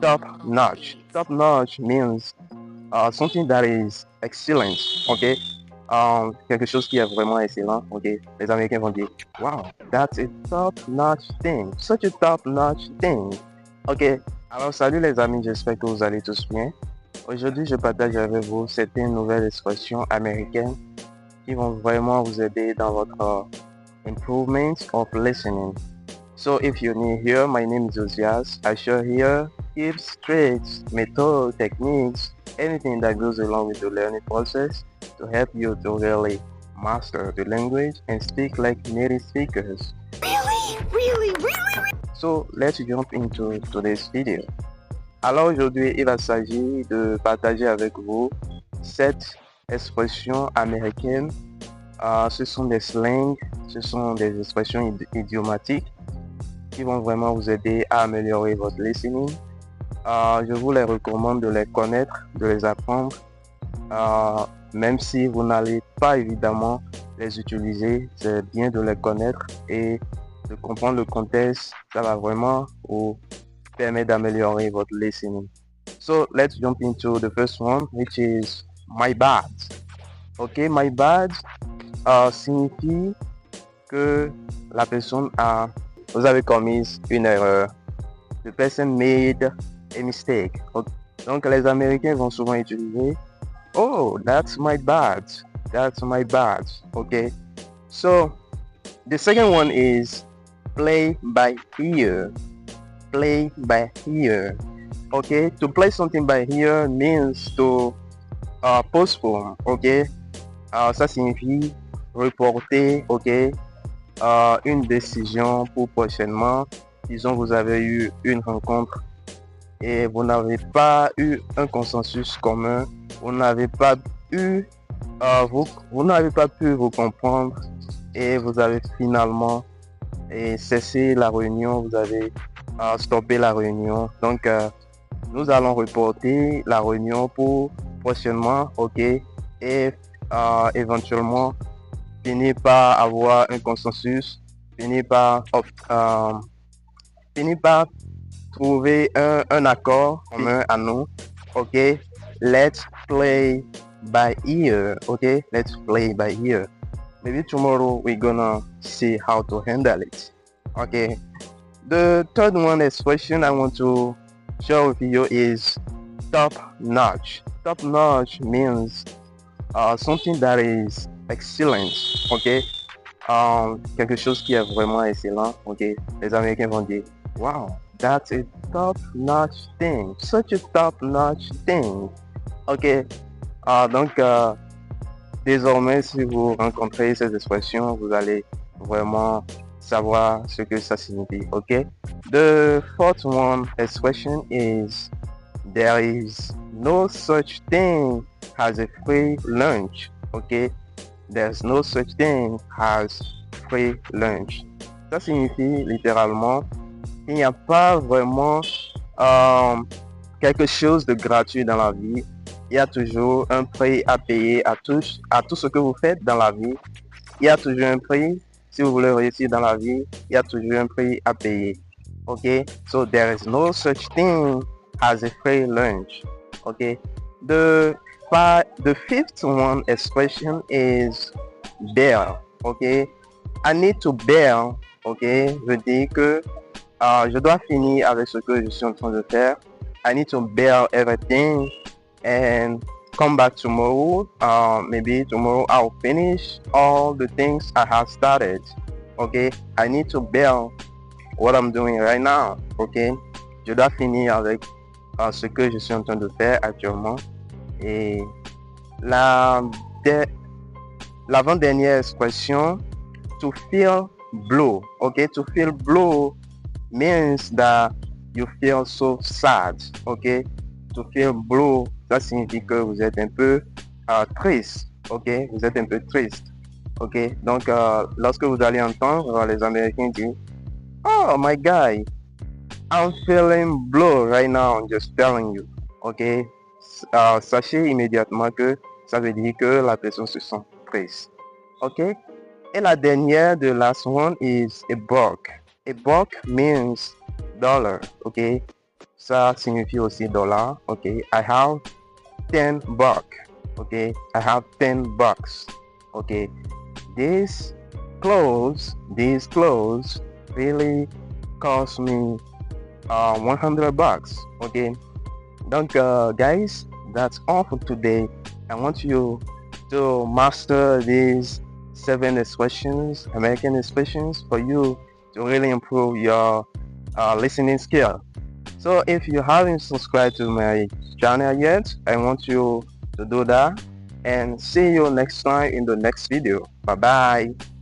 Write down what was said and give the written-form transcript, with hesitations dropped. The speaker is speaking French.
top notch. Top notch means something that is excellent, ok? Quelque chose qui est vraiment excellent, ok? Les Américains vont dire, wow, that's a top notch thing, such a top notch thing, ok? Alors, salut les amis, j'espère que vous allez tous bien. Aujourd'hui, je partage avec vous certaines nouvelles expressions américaines qui vont vraiment vous aider dans votre improvement of listening. So if you're new here, my name is Ozias. I share here tips, tricks, methods, techniques, anything that goes along with the learning process to help you to really master the language and speak like native speakers. Really? So let's jump into today's video. Alors aujourd'hui, il va s'agir de partager avec vous 7 expressions américaines. Ce sont des slangs, ce sont des expressions idiomatiques qui vont vraiment vous aider à améliorer votre listening. Je vous les recommande de les connaître, de les apprendre, même si vous n'allez pas évidemment les utiliser, c'est bien de les connaître et de comprendre le contexte, ça va vraiment vous permettre d'améliorer votre listening. So let's jump into the first one, which is my bad. Ok, my bad signifie que la personne vous avez commis une erreur. The person made a mistake. Okay. Donc les Américains vont souvent utiliser oh, that's my bad. That's my bad. Okay. So the second one is play by ear. Play by ear. Okay. To play something by ear means to postpone. Okay. Ça signifie reporter. Okay. Une décision pour prochainement. Disons, vous avez eu une rencontre et vous n'avez pas eu un consensus commun, vous n'avez pas eu, vous n'avez pas pu vous comprendre et vous avez finalement cessé la réunion, vous avez stoppé la réunion. Donc, nous allons reporter la réunion pour prochainement, ok, et éventuellement finir par avoir un consensus, finir par trouver un accord commun à nous. Ok, let's play by ear. Ok, let's play by ear. Maybe tomorrow we're gonna see how to handle it. Okay, the third one expression I want to share with you is top notch. Top notch means something that is excellent. Ok, quelque chose qui est vraiment excellent. Ok, les Américains vont dire wow, that's a top-notch thing. Such a top-notch thing. Ok. Donc, désormais, si vous rencontrez ces expressions, vous allez vraiment savoir ce que ça signifie. Ok. The fourth one expression is there is no such thing as a free lunch. Ok. There's no such thing as free lunch. Ça signifie littéralement il n'y a pas vraiment quelque chose de gratuit dans la vie. Il y a toujours un prix à payer à tout ce que vous faites dans la vie. Il y a toujours un prix. Si vous voulez réussir dans la vie, il y a toujours un prix à payer. Okay? So there is no such thing as a free lunch. Okay? The fifth one expression is bear. Okay? I need to bear. Okay? Veut dire que je dois finir avec ce que je suis en train de faire. I need to bear everything and come back tomorrow. Maybe tomorrow I'll finish all the things I have started. Okay, I need to bear what I'm doing right now. Okay, je dois finir avec ce que je suis en train de faire actuellement. Et l'avant-dernière expression, to feel blue. Okay, to feel blue means that you feel so sad. Ok, to feel blue, ça signifie que vous êtes un peu triste. Ok, vous êtes un peu triste. Ok, donc lorsque vous allez entendre les Américains dire oh my guy, I'm feeling blue right now, I'm just telling you. Ok, sachez immédiatement que ça veut dire que la personne se sent triste. Ok, et la dernière, the last one is a buck. A buck means dollar, ok? Ça signifie aussi dollar. Ok, I have 10 bucks. Okay, I have 10 bucks. Okay, these clothes really cost me 100 bucks. Okay, donc guys, that's all for today. I want you to master these 7 expressions, American expressions, for you to really improve your listening skill. So if you haven't subscribed to my channel yet, I want you to do that, and see you next time in the next video. Bye bye.